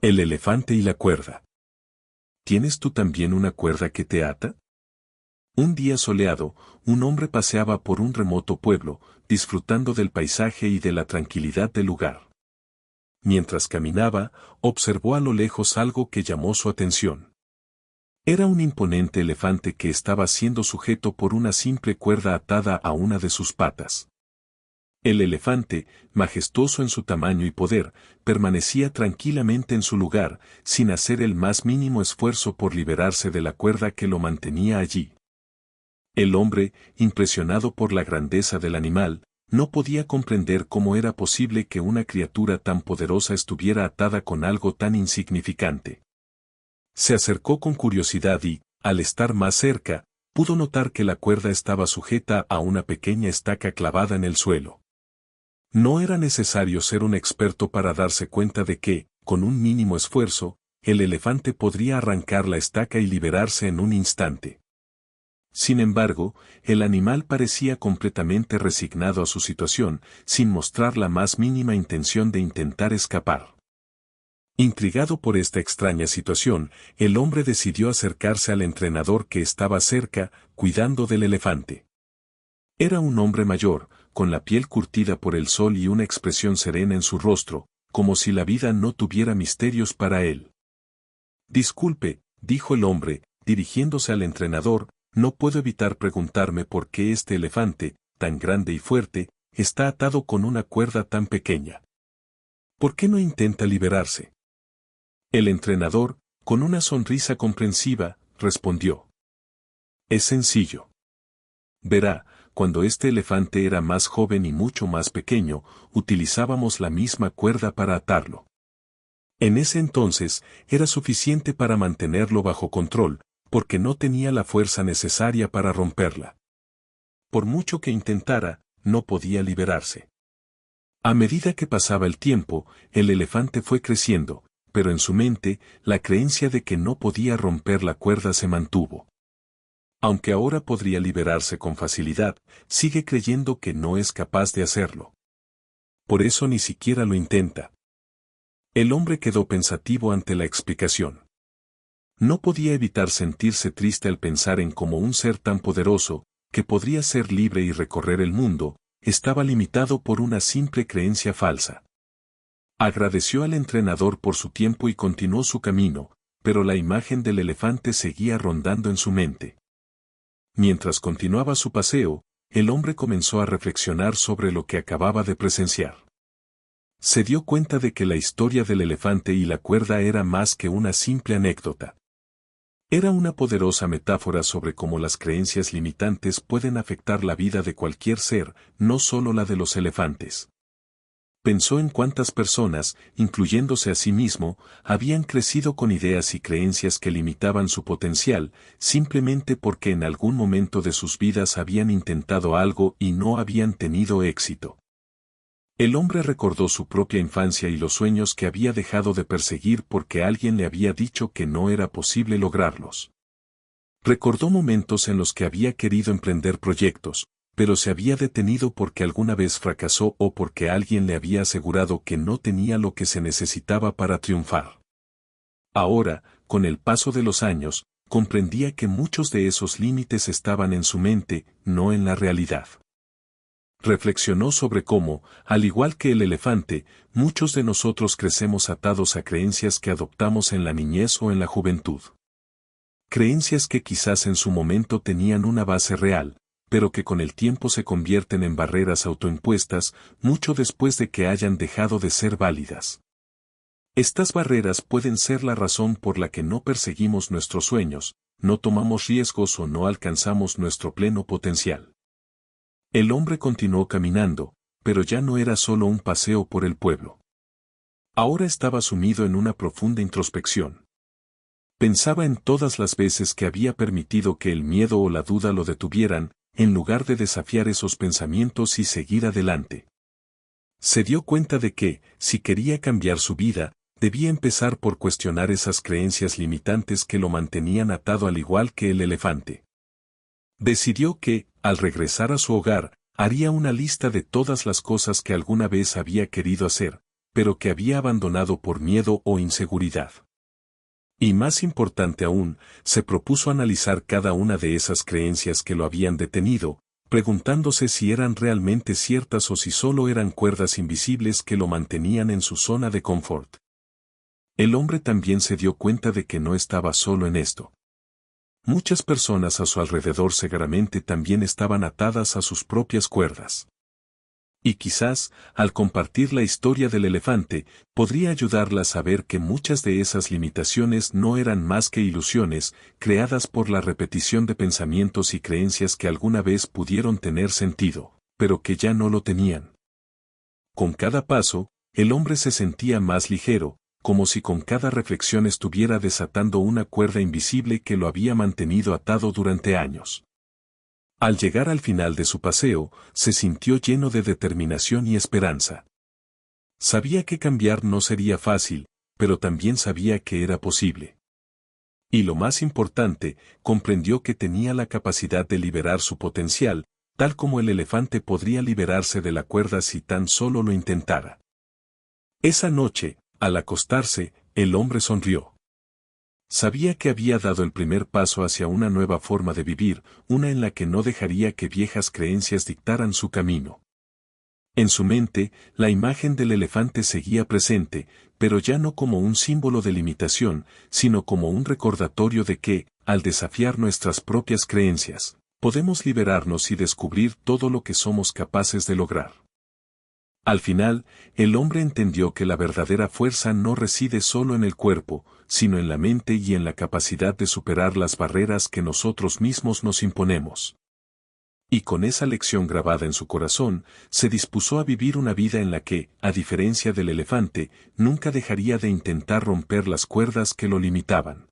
El elefante y la cuerda. ¿Tienes tú también una cuerda que te ata? Un día soleado, un hombre paseaba por un remoto pueblo, disfrutando del paisaje y de la tranquilidad del lugar. Mientras caminaba, observó a lo lejos algo que llamó su atención. Era un imponente elefante que estaba siendo sujeto por una simple cuerda atada a una de sus patas. El elefante, majestuoso en su tamaño y poder, permanecía tranquilamente en su lugar, sin hacer el más mínimo esfuerzo por liberarse de la cuerda que lo mantenía allí. El hombre, impresionado por la grandeza del animal, no podía comprender cómo era posible que una criatura tan poderosa estuviera atada con algo tan insignificante. Se acercó con curiosidad y, al estar más cerca, pudo notar que la cuerda estaba sujeta a una pequeña estaca clavada en el suelo. No era necesario ser un experto para darse cuenta de que, con un mínimo esfuerzo, el elefante podría arrancar la estaca y liberarse en un instante. Sin embargo, el animal parecía completamente resignado a su situación, sin mostrar la más mínima intención de intentar escapar. Intrigado por esta extraña situación, el hombre decidió acercarse al entrenador que estaba cerca, cuidando del elefante. Era un hombre mayor, con la piel curtida por el sol y una expresión serena en su rostro, como si la vida no tuviera misterios para él. Disculpe, dijo el hombre, dirigiéndose al entrenador, no puedo evitar preguntarme por qué este elefante, tan grande y fuerte, está atado con una cuerda tan pequeña. ¿Por qué no intenta liberarse? El entrenador, con una sonrisa comprensiva, respondió. Es sencillo. Verá, cuando este elefante era más joven y mucho más pequeño, utilizábamos la misma cuerda para atarlo. En ese entonces, era suficiente para mantenerlo bajo control, porque no tenía la fuerza necesaria para romperla. Por mucho que intentara, no podía liberarse. A medida que pasaba el tiempo, el elefante fue creciendo, pero en su mente, la creencia de que no podía romper la cuerda se mantuvo. Aunque ahora podría liberarse con facilidad, sigue creyendo que no es capaz de hacerlo. Por eso ni siquiera lo intenta. El hombre quedó pensativo ante la explicación. No podía evitar sentirse triste al pensar en cómo un ser tan poderoso, que podría ser libre y recorrer el mundo, estaba limitado por una simple creencia falsa. Agradeció al entrenador por su tiempo y continuó su camino, pero la imagen del elefante seguía rondando en su mente. Mientras continuaba su paseo, el hombre comenzó a reflexionar sobre lo que acababa de presenciar. Se dio cuenta de que la historia del elefante y la cuerda era más que una simple anécdota. Era una poderosa metáfora sobre cómo las creencias limitantes pueden afectar la vida de cualquier ser, no solo la de los elefantes. Pensó en cuántas personas, incluyéndose a sí mismo, habían crecido con ideas y creencias que limitaban su potencial, simplemente porque en algún momento de sus vidas habían intentado algo y no habían tenido éxito. El hombre recordó su propia infancia y los sueños que había dejado de perseguir porque alguien le había dicho que no era posible lograrlos. Recordó momentos en los que había querido emprender proyectos, pero se había detenido porque alguna vez fracasó o porque alguien le había asegurado que no tenía lo que se necesitaba para triunfar. Ahora, con el paso de los años, comprendía que muchos de esos límites estaban en su mente, no en la realidad. Reflexionó sobre cómo, al igual que el elefante, muchos de nosotros crecemos atados a creencias que adoptamos en la niñez o en la juventud. Creencias que quizás en su momento tenían una base real, pero que con el tiempo se convierten en barreras autoimpuestas, mucho después de que hayan dejado de ser válidas. Estas barreras pueden ser la razón por la que no perseguimos nuestros sueños, no tomamos riesgos o no alcanzamos nuestro pleno potencial. El hombre continuó caminando, pero ya no era solo un paseo por el pueblo. Ahora estaba sumido en una profunda introspección. Pensaba en todas las veces que había permitido que el miedo o la duda lo detuvieran, en lugar de desafiar esos pensamientos y seguir adelante. Se dio cuenta de que, si quería cambiar su vida, debía empezar por cuestionar esas creencias limitantes que lo mantenían atado al igual que el elefante. Decidió que, al regresar a su hogar, haría una lista de todas las cosas que alguna vez había querido hacer, pero que había abandonado por miedo o inseguridad. Y más importante aún, se propuso analizar cada una de esas creencias que lo habían detenido, preguntándose si eran realmente ciertas o si solo eran cuerdas invisibles que lo mantenían en su zona de confort. El hombre también se dio cuenta de que no estaba solo en esto. Muchas personas a su alrededor seguramente también estaban atadas a sus propias cuerdas. Y quizás, al compartir la historia del elefante, podría ayudarlas a ver que muchas de esas limitaciones no eran más que ilusiones, creadas por la repetición de pensamientos y creencias que alguna vez pudieron tener sentido, pero que ya no lo tenían. Con cada paso, el hombre se sentía más ligero, como si con cada reflexión estuviera desatando una cuerda invisible que lo había mantenido atado durante años. Al llegar al final de su paseo, se sintió lleno de determinación y esperanza. Sabía que cambiar no sería fácil, pero también sabía que era posible. Y lo más importante, comprendió que tenía la capacidad de liberar su potencial, tal como el elefante podría liberarse de la cuerda si tan solo lo intentara. Esa noche, al acostarse, el hombre sonrió. Sabía que había dado el primer paso hacia una nueva forma de vivir, una en la que no dejaría que viejas creencias dictaran su camino. En su mente, la imagen del elefante seguía presente, pero ya no como un símbolo de limitación, sino como un recordatorio de que, al desafiar nuestras propias creencias, podemos liberarnos y descubrir todo lo que somos capaces de lograr. Al final, el hombre entendió que la verdadera fuerza no reside solo en el cuerpo, sino en la mente y en la capacidad de superar las barreras que nosotros mismos nos imponemos. Y con esa lección grabada en su corazón, se dispuso a vivir una vida en la que, a diferencia del elefante, nunca dejaría de intentar romper las cuerdas que lo limitaban.